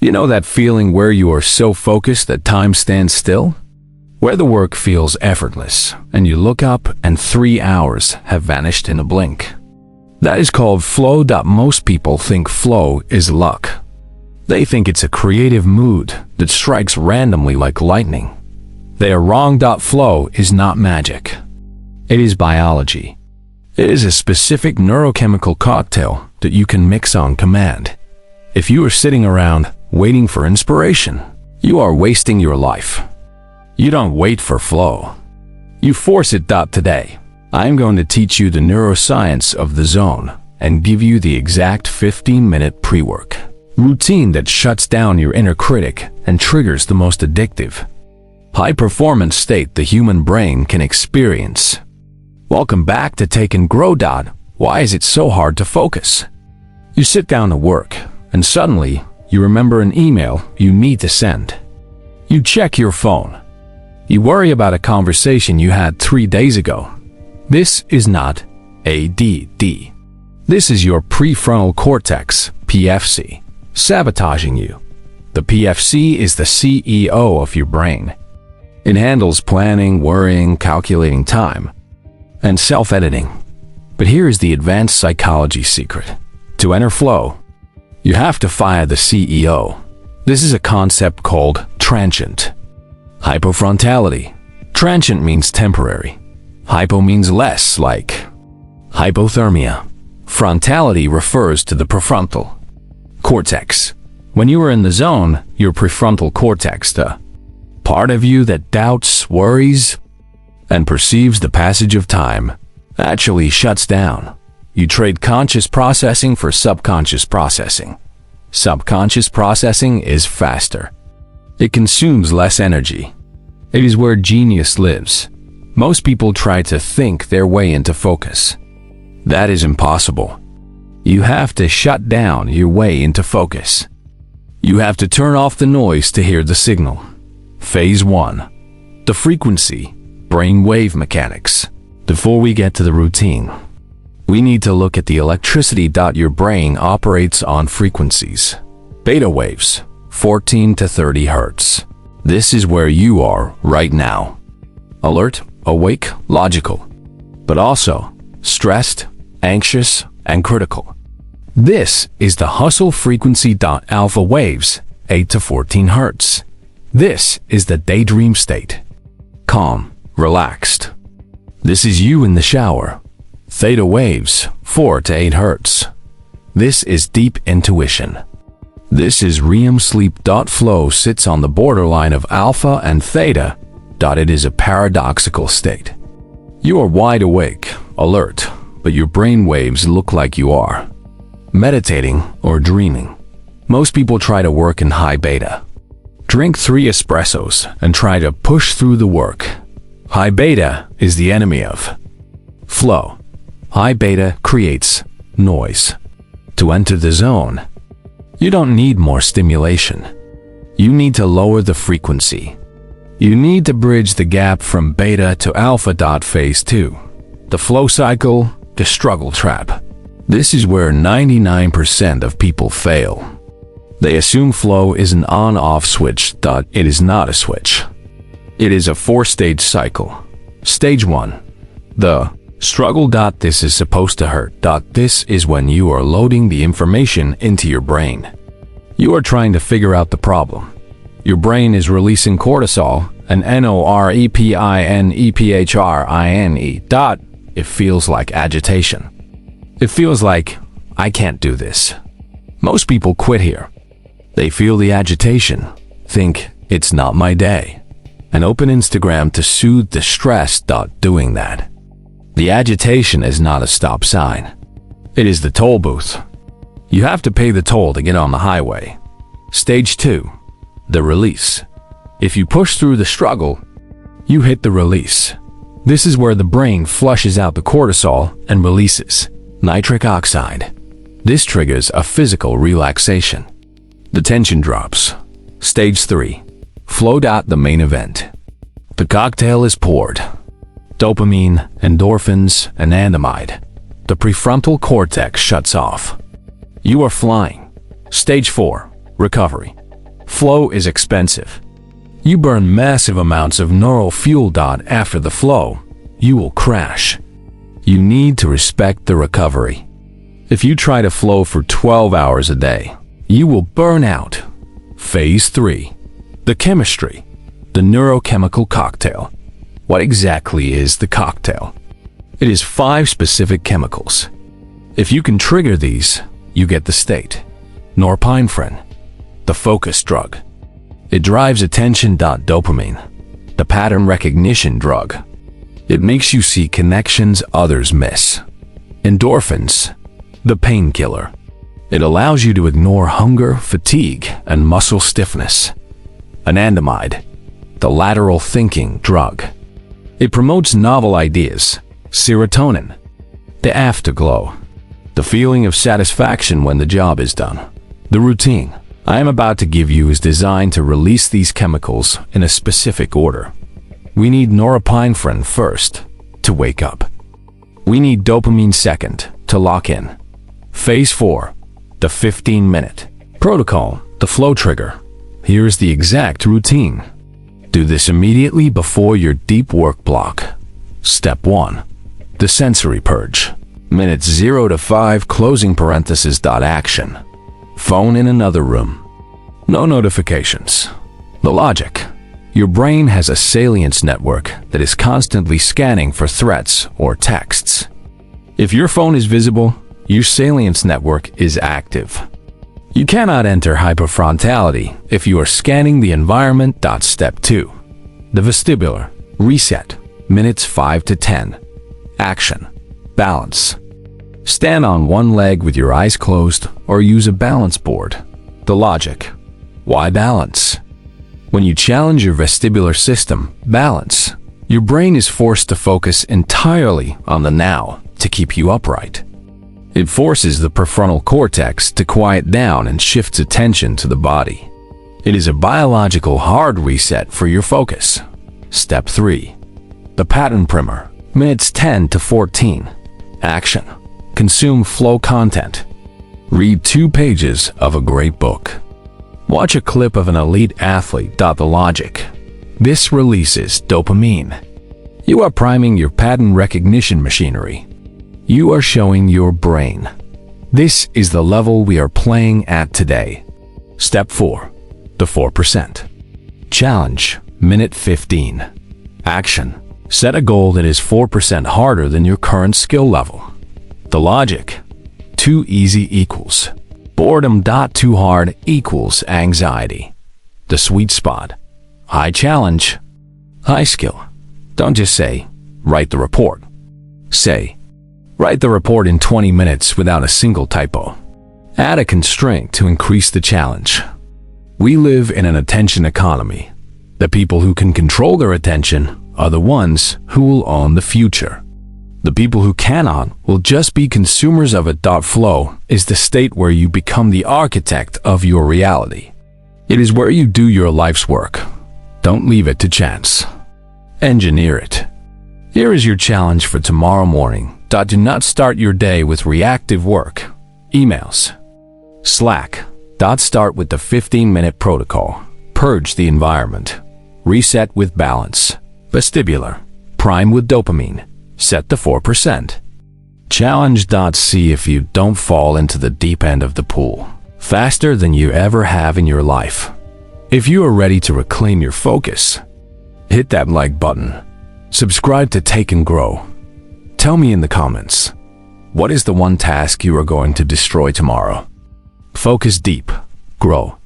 You know that feeling where you are so focused that time stands still? Where the work feels effortless, and you look up and 3 hours have vanished in a blink. That is called flow. Most people think flow is luck. They think it's a creative mood that strikes randomly like lightning. They are wrong. Flow is not magic. It is biology. It is a specific neurochemical cocktail that you can mix on command. If you are sitting around waiting for inspiration, you are wasting your life. You don't wait for flow. You force it. Today, I am going to teach you the neuroscience of the zone and give you the exact 15-minute pre-work routine that shuts down your inner critic and triggers the most addictive, high-performance state the human brain can experience. Welcome back to Take and Grow. Why is it so hard to focus? You sit down to work, and suddenly you remember an email you need to send. You check your phone. You worry about a conversation you had 3 days ago. This is not ADD. This is your prefrontal cortex, PFC, sabotaging you. The PFC is the CEO of your brain. It handles planning, worrying, calculating time, and self-editing. But here is the advanced psychology secret. To enter flow, you have to fire the CEO. This is a concept called transient hypofrontality. Transient means temporary. Hypo means less, like hypothermia. Frontality refers to the prefrontal cortex. When you are in the zone, your prefrontal cortex, the part of you that doubts, worries, and perceives the passage of time, actually shuts down. You trade conscious processing for subconscious processing. Subconscious processing is faster. It consumes less energy. It is where genius lives. Most people try to think their way into focus. That is impossible. You have to shut down your way into focus. You have to turn off the noise to hear the signal. Phase 1. The frequency, brainwave mechanics. Before we get to the routine, we need to look at the electricity. Your brain operates on frequencies. Beta waves, 14 to 30 hertz. This is where you are right now. Alert, awake, logical, but also stressed, anxious, and critical. This is the hustle frequency. Alpha waves, 8 to 14 hertz. This is the daydream state. Calm, relaxed. This is you in the shower. Theta waves, 4 to 8 hertz. This is deep intuition. This is REM sleep. Flow sits on the borderline of alpha and theta. It is a paradoxical state. You are wide awake, alert, but your brain waves look like you are meditating or dreaming. Most people try to work in high beta. Drink 3 espressos and try to push through the work. High beta is the enemy of flow. High beta creates noise. To enter the zone, you don't need more stimulation. You need to lower the frequency. You need to bridge the gap from beta to alpha. Phase 2. The flow cycle, the struggle trap. This is where 99% of people fail. They assume flow is an on-off switch. It is not a switch. It is a 4-stage cycle. Stage 1. The struggle. This is supposed to hurt. This is when you are loading the information into your brain. You are trying to figure out the problem. Your brain is releasing cortisol and norepinephrine. It feels like agitation. It feels like, I can't do this. Most people quit here. They feel the agitation, think, it's not my day, and open Instagram to soothe the stress. Doing that. The agitation is not a stop sign. It is the toll booth. You have to pay the toll to get on the highway. Stage 2. The release. If you push through the struggle, you hit the release. This is where the brain flushes out the cortisol and releases nitric oxide. This triggers a physical relaxation. The tension drops. Stage 3. Flow. The main event. The cocktail is poured. Dopamine, endorphins, and anandamide. The prefrontal cortex shuts off. You are flying. Stage 4. Recovery. Flow is expensive. You burn massive amounts of neural fuel. After the flow, you will crash. You need to respect the recovery. If you try to flow for 12 hours a day, you will burn out. Phase 3. The chemistry. The neurochemical cocktail. What exactly is the cocktail? It is 5 specific chemicals. If you can trigger these, you get the state. Norepinephrine, the focus drug. It drives attention. Dopamine, the pattern recognition drug. It makes you see connections others miss. Endorphins, the painkiller. It allows you to ignore hunger, fatigue, and muscle stiffness. Anandamide, the lateral thinking drug. It promotes novel ideas. Serotonin, the afterglow, the feeling of satisfaction when the job is done. The routine I am about to give you is designed to release these chemicals in a specific order. We need norepinephrine first, to wake up. We need dopamine second, to lock in. Phase 4, the 15-minute protocol, the flow trigger. Here's the exact routine. Do this immediately before your deep work block. Step 1, the sensory purge. Minutes 0 to 5, closing parenthesis. Action. Phone in another room. No notifications. The logic. Your brain has a salience network that is constantly scanning for threats or texts. If your phone is visible, your salience network is active. You cannot enter hypofrontality if you are scanning the environment. Step 2. The vestibular reset. Minutes 5 to 10. Action. Balance. Stand on one leg with your eyes closed or use a balance board. The logic. Why balance? When you challenge your vestibular system, balance, your brain is forced to focus entirely on the now to keep you upright. It forces the prefrontal cortex to quiet down and shifts attention to the body. It is a biological hard reset for your focus. Step 3. The pattern primer. Minutes 10 to 14. Action. Consume flow content. Read 2 pages of a great book. Watch a clip of an elite athlete. The logic. This releases dopamine. You are priming your pattern recognition machinery. You are showing your brain. This is the level we are playing at today. Step 4. The 4%. Challenge. Minute 15. Action. Set a goal that is 4% harder than your current skill level. The logic. Too easy equals boredom. Too hard equals anxiety. The sweet spot. High challenge, high skill. Don't just say, write the report. Say, write the report in 20 minutes without a single typo. Add a constraint to increase the challenge. We live in an attention economy. The people who can control their attention are the ones who will own the future. The people who cannot will just be consumers of it. Flow is the state where you become the architect of your reality. It is where you do your life's work. Don't leave it to chance. Engineer it. Here is your challenge for tomorrow morning. Do not start your day with reactive work. Emails. Slack. Start with the 15-minute protocol. Purge the environment. Reset with balance. Vestibular. Prime with dopamine. Set the 4%. Challenge. See if you don't fall into the deep end of the pool faster than you ever have in your life. If you are ready to reclaim your focus, hit that like button. Subscribe to Take and Grow. Tell me in the comments, what is the one task you are going to destroy tomorrow? Focus deep, grow.